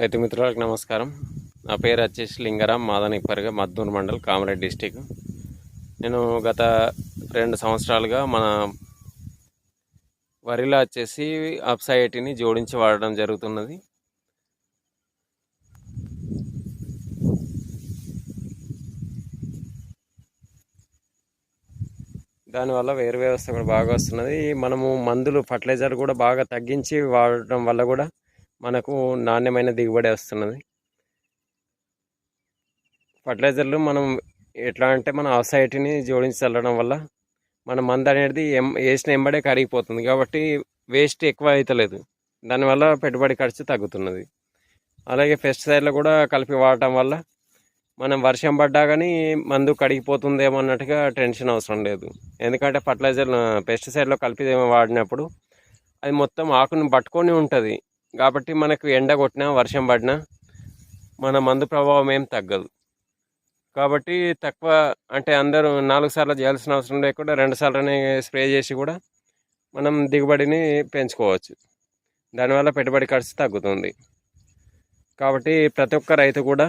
రైతు మిత్రులకు నమస్కారం. నా పేరు వచ్చేసి లింగారాం, మాదానిపరిగా, మద్దూరు మండల్, కామారెడ్డి డిస్టిక్. నేను గత 2 సంవత్సరాలుగా మన వరిలో వచ్చేసి అప్సైటీని జోడించి వాడడం జరుగుతున్నది. దానివల్ల వేరు వ్యవస్థ కూడా బాగా వస్తున్నది. మనము మందులు ఫర్టిలైజర్ కూడా బాగా తగ్గించి వాడడం వల్ల కూడా మనకు నాణ్యమైన దిగుబడి వస్తున్నది. ఫర్టిలైజర్లు మనం ఎట్లా అంటే మన అప్సైటీని జోడించి చల్లడం వల్ల మన మందు అనేది వేసిన ఎంబడే కరిగిపోతుంది, కాబట్టి వేస్ట్ ఎక్కువ అవుతలేదు. దానివల్ల పెట్టుబడి ఖర్చు తగ్గుతున్నది. అలాగే పెస్టిసైడ్లు కూడా కలిపి వాడటం వల్ల మనం వర్షం పడ్డా కానీ మందు కడిగిపోతుందేమో అన్నట్టుగా టెన్షన్ అవసరం లేదు. ఎందుకంటే ఫర్టిలైజర్ పెస్టిసైడ్లో కలిపి వాడినప్పుడు అది మొత్తం ఆకును పట్టుకొని ఉంటుంది, కాబట్టి మనకు ఎండ కొట్టినా వర్షం పడినా మన మందు ప్రభావం ఏం తగ్గదు. కాబట్టి తక్కువ అంటే అందరూ 4 సార్లు చేయాల్సిన అవసరం లేకుండా 2 సార్లనే స్ప్రే చేసి కూడా మనం దిగుబడిని పెంచుకోవచ్చు. దానివల్ల పెట్టుబడి ఖర్చు తగ్గుతుంది. కాబట్టి ప్రతి ఒక్క రైతు కూడా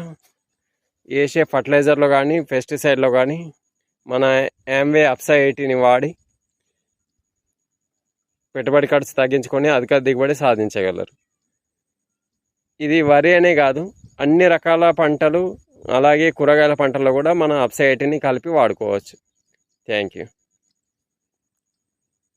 వేసే ఫర్టిలైజర్లో కానీ పెస్టిసైడ్లో కానీ మన యాంవే అప్సైటీని వాడి పెట్టుబడి ఖర్చు తగ్గించుకొని అధిక దిగుబడి సాధించగలరు. ఇది వరి అనే కాదు, అన్ని రకాల పంటలు అలాగే కూరగాయల పంటల్లో కూడా మన అప్సైటీని కలిపి వాడుకోవచ్చు. Thank you.